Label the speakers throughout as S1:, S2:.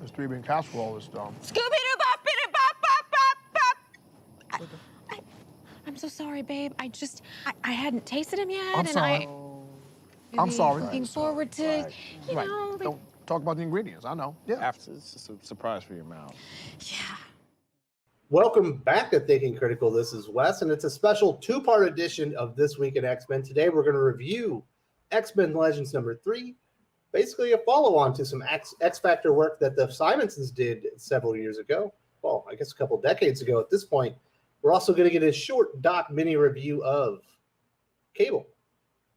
S1: This three-bean casserole is dumb.
S2: Scooby-Doo-bop-biddy-bop-bop-bop. I'm so sorry, babe. I hadn't tasted him yet,
S1: I'm sorry. I'm sorry.
S2: Looking forward to, you know, like,
S1: Don't talk about the ingredients. I know. Yeah.
S3: After it's just a surprise for your mouth.
S2: yeah.
S4: Welcome back to Thinking Critical. This is Wes, and it's a special two-part edition of This Week in X-Men. Today, we're going to review X-Men Legends number 3, basically a follow-on to some X-Factor work that the Simonsons did several years ago. Well, I guess a couple decades ago at this point. We're also going to get a short doc mini review of Cable,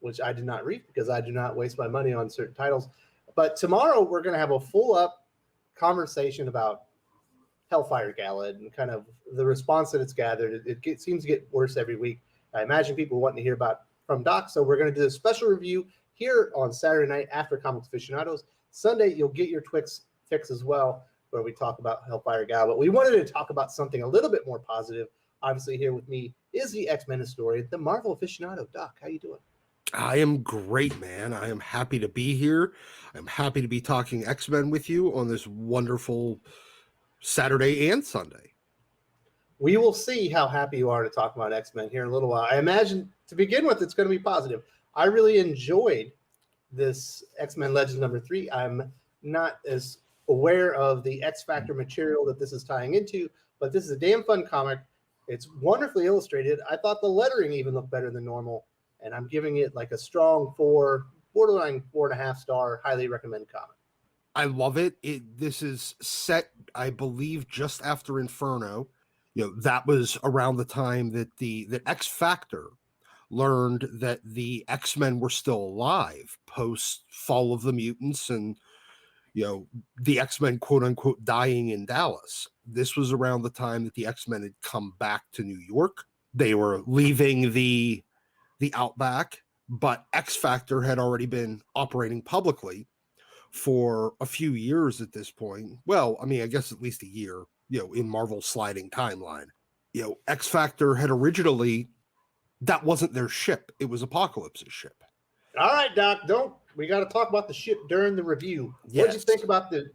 S4: which I did not read because I do not waste my money on certain titles. But tomorrow, we're going to have a full-up conversation about Hellfire Gala and kind of the response that it's gathered. It seems to get worse every week. I imagine people wanting to hear about from Doc, so we're going to do a special review here on Saturday night after Comics Aficionados. Sunday, you'll get your Twix fix as well, where we talk about Hellfire Gala. But we wanted to talk about something a little bit more positive. Obviously, here with me is the X-Men historian, the Marvel aficionado. Doc, how you doing?
S5: I am great, man. I am happy to be here. I'm happy to be talking X-Men with you on this wonderful Saturday and Sunday.
S4: We will see how happy you are to talk about X-Men here in a little while. I imagine, to begin with, it's going to be positive. I really enjoyed this X-Men Legends number 3. I'm not as aware of the X-Factor material that this is tying into, but this is a damn fun comic. It's wonderfully illustrated. I thought the lettering even looked better than normal, and I'm giving it like a strong 4, borderline 4.5 star, highly recommend comic.
S5: I love it. This is set, I believe, just after Inferno. You know, that was around the time that the X Factor learned that the X-Men were still alive post Fall of the Mutants and, you know, the X-Men quote unquote dying in Dallas. This was around the time that the X-Men had come back to New York. They were leaving the Outback, but X Factor had already been operating publicly for a few years at this point. Well, I mean, I guess at least a year, you know, in Marvel's sliding timeline. You know, X Factor had originally, that wasn't their ship. It was Apocalypse's ship.
S4: All right, Doc, we got to talk about the ship during the review.
S5: Yes.
S4: What did you think about the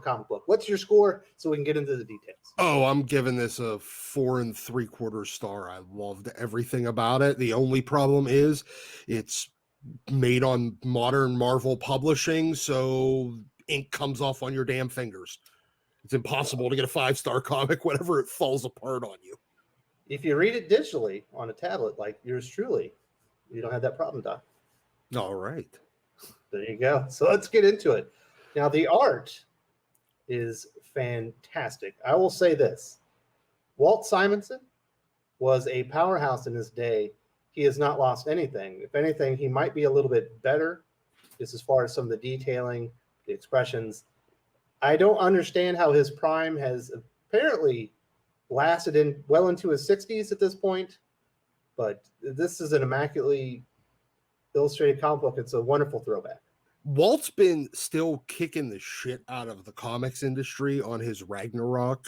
S4: comic book? What's your score so we can get into the details?
S5: Oh, I'm giving this a 4 3/4 star. I loved everything about it. The only problem is it's made on modern Marvel publishing, so ink comes off on your damn fingers. It's impossible to get a 5-star comic whenever it falls apart on you.
S4: If you read it digitally on a tablet like yours truly, you don't have that problem, Doc.
S5: All right.
S4: There you go. So let's get into it. Now, the art is fantastic. I will say this. Walt Simonson was a powerhouse in his day. He has not lost anything. If anything, he might be a little bit better just as far as some of the detailing, the expressions. I don't understand how his prime has apparently lasted well into his 60s at this point, but this is an immaculately illustrated comic book. It's a wonderful throwback.
S5: Walt's been still kicking the shit out of the comics industry on his Ragnarok,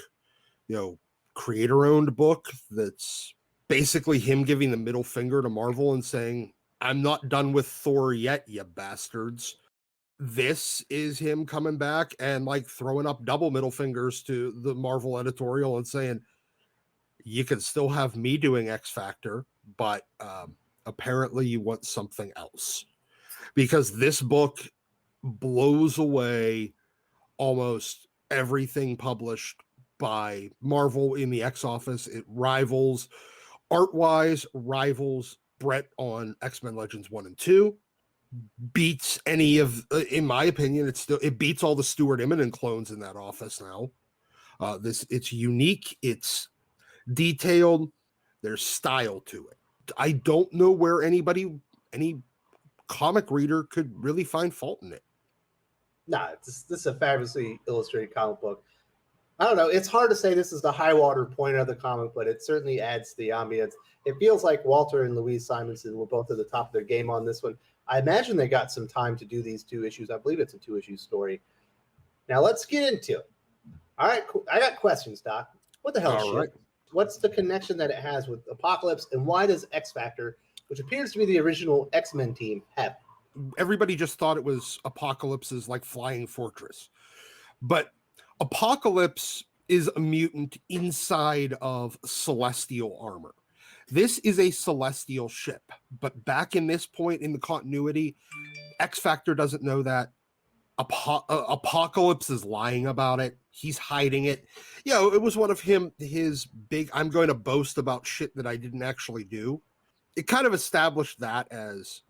S5: you know, creator-owned book that's basically him giving the middle finger to Marvel and saying, I'm not done with Thor yet, you bastards. This is him coming back and like throwing up double middle fingers to the Marvel editorial and saying, you can still have me doing X Factor, but apparently you want something else. Because this book blows away almost everything published by Marvel in the X office. It rivals, art-wise, rivals Brett on X-Men Legends 1 and 2. Beats any of, in my opinion, it beats all the Stuart Immonen clones in that office now. It's unique, it's detailed, there's style to it. I don't know where any comic reader could really find fault in it.
S4: Nah, this is a fabulously illustrated comic book. I don't know. It's hard to say this is the high water point of the comic, but it certainly adds to the ambience. It feels like Walter and Louise Simonson were both at the top of their game on this one. I imagine they got some time to do these 2 issues. I believe it's a 2-issue story. Now let's get into it. All right, cool. I got questions, Doc. What the hell is shit? Right. What's the connection that it has with Apocalypse, and why does X Factor, which appears to be the original X-Men team, have?
S5: Everybody just thought it was Apocalypse's like flying fortress. But Apocalypse is a mutant inside of celestial armor. This is a celestial ship, but back in this point in the continuity, X-Factor doesn't know that. Apocalypse is lying about it. He's hiding it. It was one of his big, I'm going to boast about shit that I didn't actually do. It kind of established that as,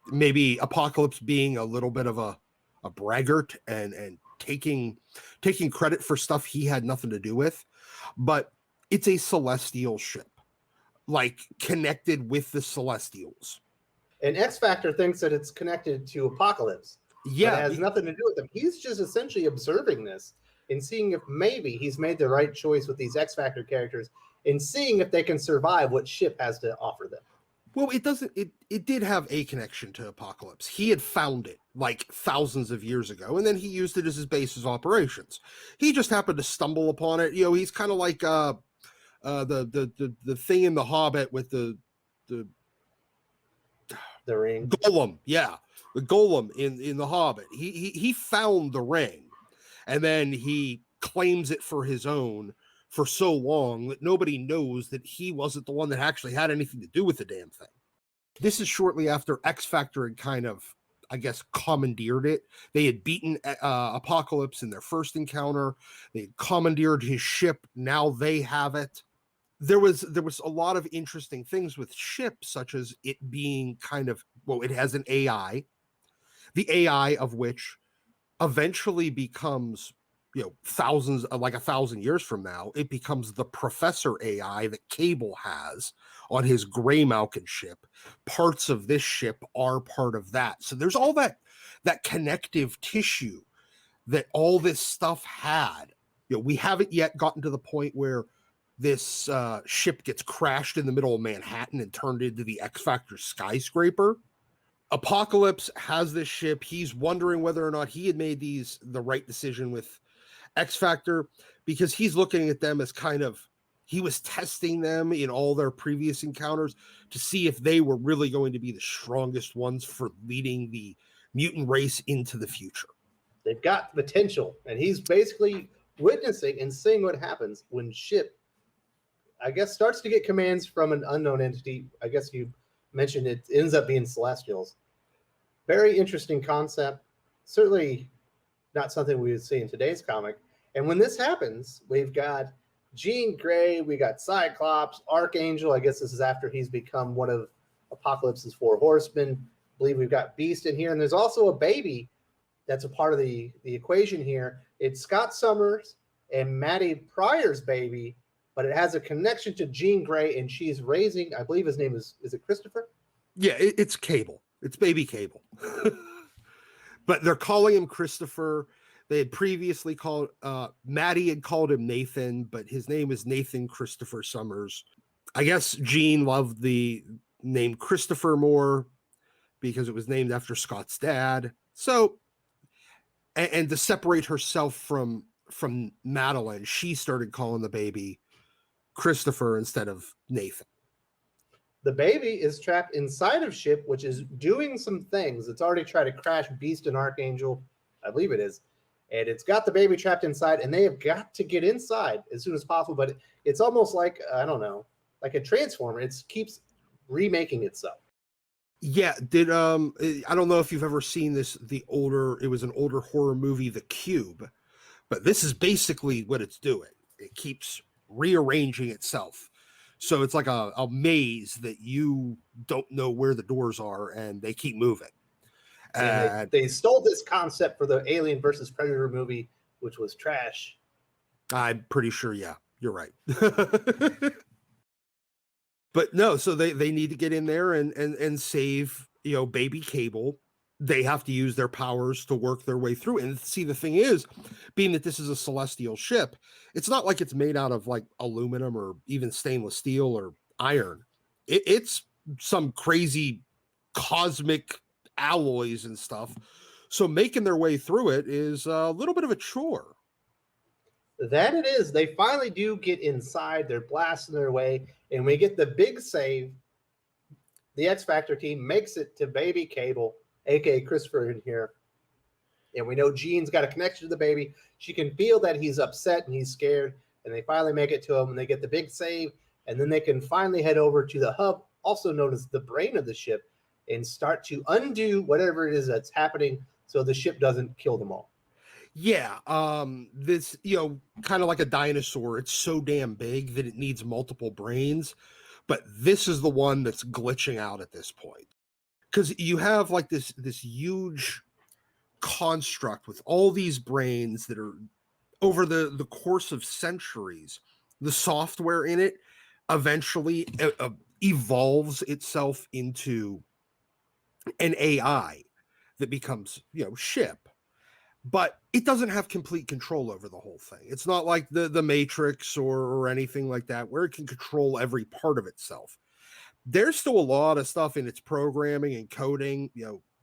S5: maybe Apocalypse being a little bit of a braggart and taking credit for stuff he had nothing to do with. But it's a celestial ship, like connected with the Celestials.
S4: And X-Factor thinks that it's connected to Apocalypse.
S5: Yeah.
S4: It has nothing to do with them. He's just essentially observing this and seeing if maybe he's made the right choice with these X-Factor characters and seeing if they can survive what ship has to offer them.
S5: Well, it did have a connection to Apocalypse. He had found it like thousands of years ago, and then he used it as his base of operations. He just happened to stumble upon it. He's kind of like the thing in The Hobbit with the
S4: ring.
S5: Golem. Yeah. The Golem in The Hobbit. He found the ring, and then he claims it for his own for so long that nobody knows that he wasn't the one that actually had anything to do with the damn thing. This is shortly after X-Factor had kind of, I guess, commandeered it. They had beaten Apocalypse in their first encounter. They had commandeered his ship. Now they have it. There was a lot of interesting things with ships, such as it being it has an AI, the AI of which eventually becomes, thousands, like 1,000 years from now, it becomes the Professor AI that Cable has on his Grey Malkin ship. Parts of this ship are part of that. So there's all that connective tissue that all this stuff had. We haven't yet gotten to the point where this ship gets crashed in the middle of Manhattan and turned into the X-Factor skyscraper. Apocalypse has this ship. He's wondering whether or not he had made the right decision with X-Factor, because he's looking at them as he was testing them in all their previous encounters to see if they were really going to be the strongest ones for leading the mutant race into the future.
S4: They've got potential, and he's basically witnessing and seeing what happens when ship, I guess, starts to get commands from an unknown entity. I guess you mentioned it ends up being Celestials. Very interesting concept. Certainly not something we would see in today's comic. And when this happens, we've got Jean Grey, we got Cyclops, Archangel. I guess this is after he's become one of Apocalypse's 4 horsemen. I believe we've got Beast in here. And there's also a baby that's a part of the equation here. It's Scott Summers and Maddie Pryor's baby, but it has a connection to Jean Grey, and she's raising, I believe his name is it Christopher?
S5: Yeah, it's Cable. It's baby Cable. But they're calling him Christopher. They had previously called, Maddie had called him Nathan, but his name is Nathan Christopher Summers. I guess Jean loved the name Christopher more because it was named after Scott's dad. So, and to separate herself from Madeline, she started calling the baby Christopher instead of Nathan.
S4: The baby is trapped inside of ship, which is doing some things. It's already tried to crash Beast and Archangel, I believe it is. And it's got the baby trapped inside, and they have got to get inside as soon as possible. But it's almost like, I don't know, like a transformer. It keeps remaking itself.
S5: Yeah, I don't know if you've ever seen this, it was an older horror movie, The Cube, but this is basically what it's doing. It keeps rearranging itself. So it's like a maze that you don't know where the doors are, and they keep moving.
S4: And they stole this concept for the Alien versus Predator movie, which was trash.
S5: I'm pretty sure, yeah, you're right. But no, so they need to get in there and save, baby Cable. They have to use their powers to work their way through. And see, the thing is, being that this is a celestial ship, it's not like it's made out of like aluminum or even stainless steel or iron. It's some crazy cosmic alloys and stuff. So making their way through it is a little bit of a chore.
S4: That it is. They finally do get inside. They're blasting their way, and we get the big save. The X-Factor team makes it to baby Cable, aka Christopher in here. And we know Jean's got a connection to the baby. She can feel that he's upset and he's scared. And they finally make it to him and they get the big save. And then they can finally head over to the hub, also known as the brain of the ship, and start to undo whatever it is that's happening so the ship doesn't kill them all.
S5: Yeah, this, kind of like a dinosaur, it's so damn big that it needs multiple brains, but this is the one that's glitching out at this point. Because you have like this huge construct with all these brains that are over the course of centuries. The software in it eventually evolves itself into an AI that becomes, ship. But it doesn't have complete control over the whole thing. It's not like the Matrix or anything like that, where it can control every part of itself. There's still a lot of stuff in its programming and coding,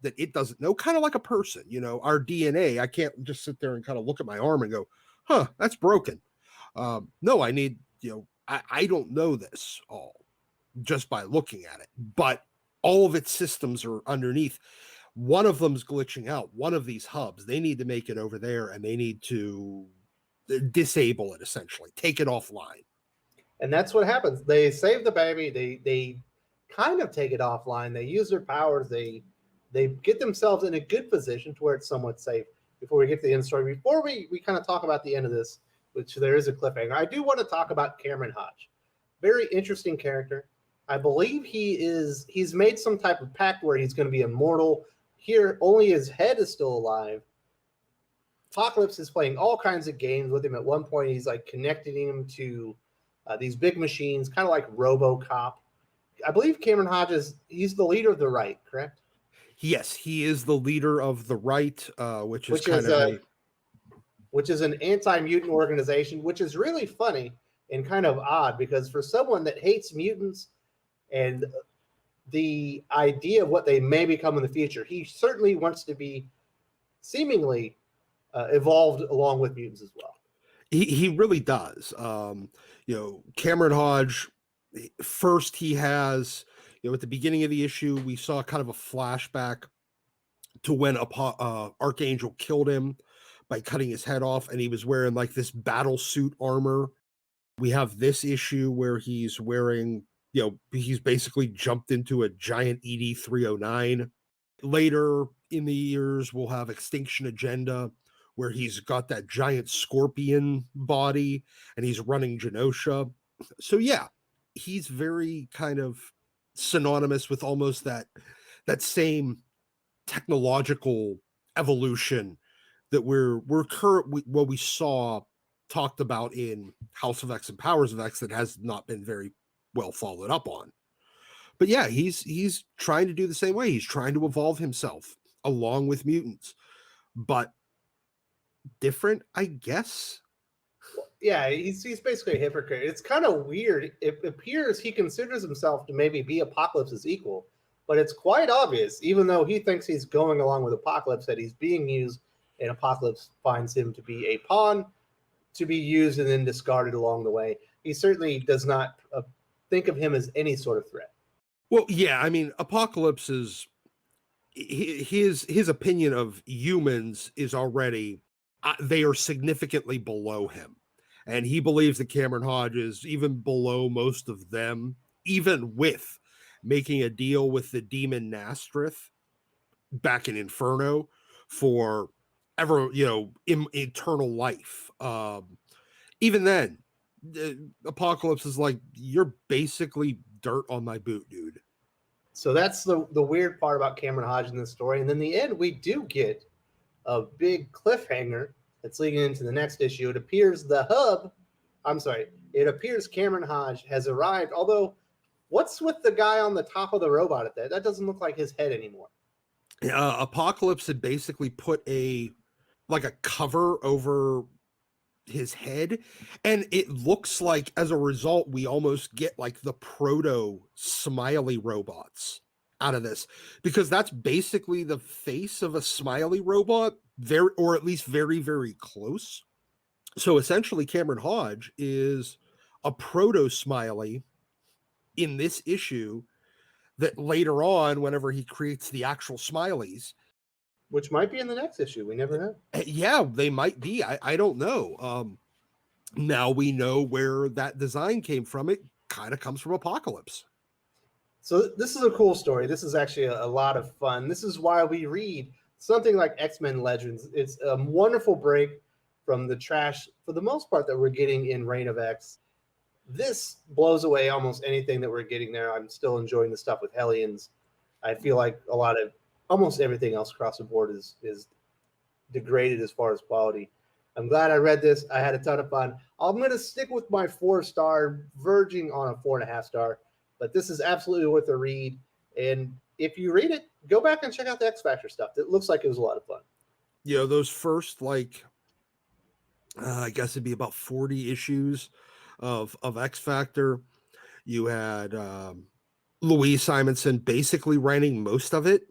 S5: that it doesn't know, kind of like a person, our DNA. I can't just sit there and kind of look at my arm and go, huh, that's broken. No, I need, I don't know this all just by looking at it, but all of its systems are underneath. One of them's glitching out. One of these hubs, they need to make it over there and they need to disable it, essentially, take it offline.
S4: And that's what happens. They save the baby. They kind of take it offline. They use their powers. They get themselves in a good position to where it's somewhat safe before we get to the end story. Before we kind of talk about the end of this, which there is a cliffhanger, I do want to talk about Cameron Hodge. Very interesting character. I believe he's made some type of pact where he's going to be immortal. Here, only his head is still alive. Apocalypse is playing all kinds of games with him. At one point, he's like connecting him to these big machines, kind of like RoboCop. I believe Cameron Hodges, he's the leader of the right, correct?
S5: Yes, he is the leader of the right, which is
S4: an anti-mutant organization, which is really funny and kind of odd because for someone that hates mutants and the idea of what they may become in the future, he certainly wants to be seemingly evolved along with mutants as well.
S5: He really does. Cameron Hodge, first he has, at the beginning of the issue, we saw kind of a flashback to when Archangel killed him by cutting his head off, and he was wearing like this battle suit armor. We have this issue where he's wearing, he's basically jumped into a giant ED-309. Later in the years, we'll have Extinction Agenda, where he's got that giant scorpion body and he's running Genosha. So yeah, he's very kind of synonymous with almost that same technological evolution that what we saw talked about in House of X and Powers of X that has not been very well followed up on. But yeah, he's trying to do the same way. He's trying to evolve himself along with mutants, but different, I guess.
S4: Yeah, he's basically a hypocrite. It's kind of weird. It appears he considers himself to maybe be Apocalypse's equal, but it's quite obvious, even though he thinks he's going along with Apocalypse, that he's being used, and Apocalypse finds him to be a pawn to be used and then discarded along the way. He certainly does not think of him as any sort of threat.
S5: Well, yeah, I mean, Apocalypse is his opinion of humans is already they are significantly below him, and he believes that Cameron Hodge is even below most of them, even with making a deal with the demon Nastreth back in Inferno for eternal life. Even then, Apocalypse is like, you're basically dirt on my boot, dude.
S4: So that's the weird part about Cameron Hodge in this story. And in the end, we do get a big cliffhanger that's leading into the next issue. It appears Cameron Hodge has arrived, although what's with the guy on the top of the robot at that? That doesn't look like his head anymore.
S5: Apocalypse had basically put a cover over his head, and it looks like as a result we almost get like the proto smiley robots out of this, because that's basically the face of a smiley robot, or at least very, very close. So essentially Cameron Hodge is a proto smiley in this issue that later on, whenever he creates the actual smileys,
S4: which might be in the next issue. We never know.
S5: Yeah, they might be. I don't know. Now we know where that design came from. It kind of comes from Apocalypse.
S4: So this is a cool story. This is actually a lot of fun. This is why we read something like X-Men Legends. It's a wonderful break from the trash, for the most part, that we're getting in Reign of X. This blows away almost anything that we're getting there. I'm still enjoying the stuff with Hellions. I feel like almost everything else across the board is degraded as far as quality. I'm glad I read this. I had a ton of fun. I'm going to stick with my 4-star, verging on a 4.5 star. But this is absolutely worth a read. And if you read it, go back and check out the X Factor stuff. It looks like it was a lot of fun.
S5: You know, those first, like, I guess it'd be about 40 issues of X Factor. You had Louise Simonson basically writing most of it.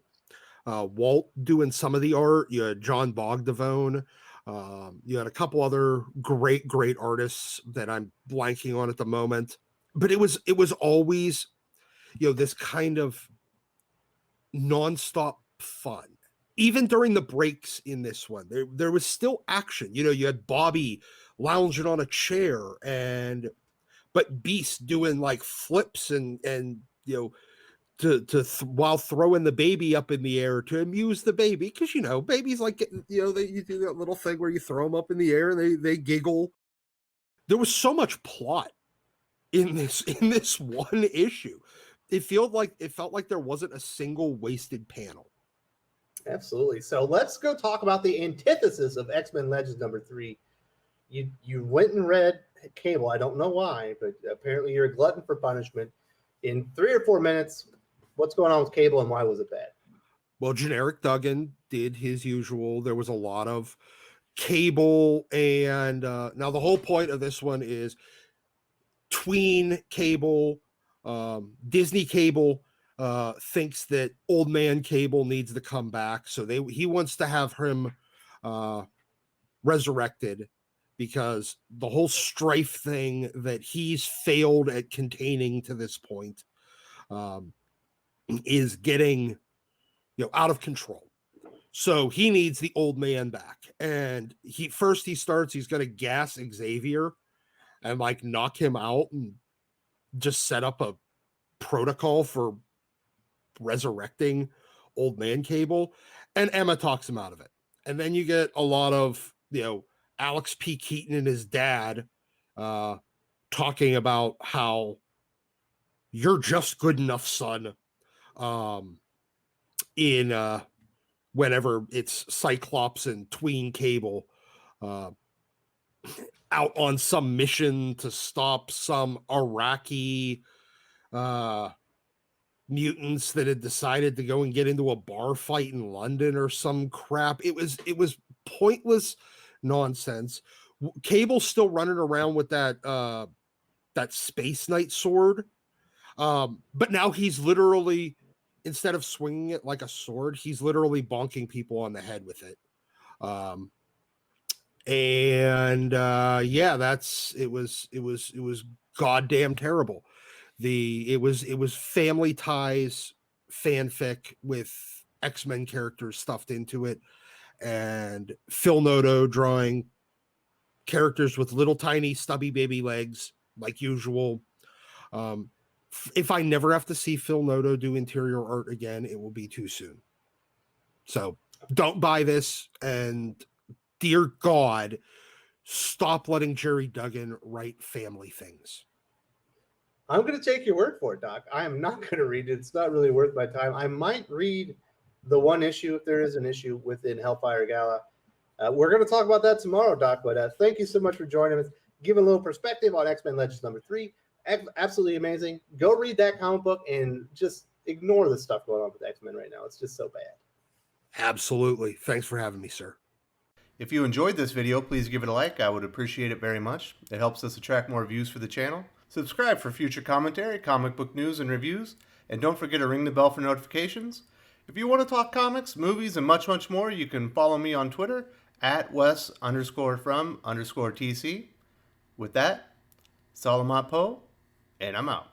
S5: Walt doing some of the art. You had John Bogdavone. You had a couple other great artists that I'm blanking on at the moment. But it was always, you know, this kind of nonstop fun. Even during the breaks in this one, there was still action. You know, you had Bobby lounging on a chair, but Beast doing like flips and you know, while throwing the baby up in the air to amuse the baby, because you know, babies like getting, you know, you do that little thing where you throw them up in the air and they giggle. There was so much plot in this one issue. It felt like there wasn't a single wasted panel.
S4: Absolutely. So let's go talk about the antithesis of X-Men Legends number 3. You went and read Cable. I don't know why, but apparently you're a glutton for punishment. In 3 or 4 minutes, what's going on with Cable and why was it bad?
S5: Well, Generic Duggan did his usual. There was a lot of Cable, and now the whole point of this one is tween Cable, Disney Cable thinks that old man Cable needs to come back, so he wants to have him resurrected, because the whole strife thing that he's failed at containing to this point is getting, you know, out of control. So he needs the old man back, and he's going to gas Xavier and like knock him out and just set up a protocol for resurrecting old man Cable. And Emma talks him out of it. And then you get a lot of, you know, Alex P. Keaton and his dad talking about how you're just good enough, son. In whenever it's Cyclops and tween Cable out on some mission to stop some Iraqi mutants that had decided to go and get into a bar fight in London or some crap. It was pointless nonsense. Cable's still running around with that Space Knight sword, but now he's literally, instead of swinging it like a sword, he's literally bonking people on the head with it. It was goddamn terrible. It was Family Ties fanfic with X-Men characters stuffed into it, and Phil Noto drawing characters with little tiny stubby baby legs like usual. If I never have to see Phil Noto do interior art again, it will be too soon. So don't buy this, and dear God, stop letting Jerry Duggan write family things.
S4: I'm going to take your word for it, Doc. I am not going to read it. It's not really worth my time. I might read the one issue if there is an issue within Hellfire Gala. We're going to talk about that tomorrow, Doc. But thank you so much for joining us. Give a little perspective on X-Men Legends number 3. Absolutely amazing. Go read that comic book and just ignore the stuff going on with X-Men right now. It's just so bad.
S5: Absolutely. Thanks for having me, sir.
S6: If you enjoyed this video, please give it a like. I would appreciate it very much. It helps us attract more views for the channel. Subscribe for future commentary, comic book news, and reviews. And don't forget to ring the bell for notifications. If you want to talk comics, movies, and much, much more, you can follow me on Twitter at Wes_from_TC. With that, Salamat Po, and I'm out.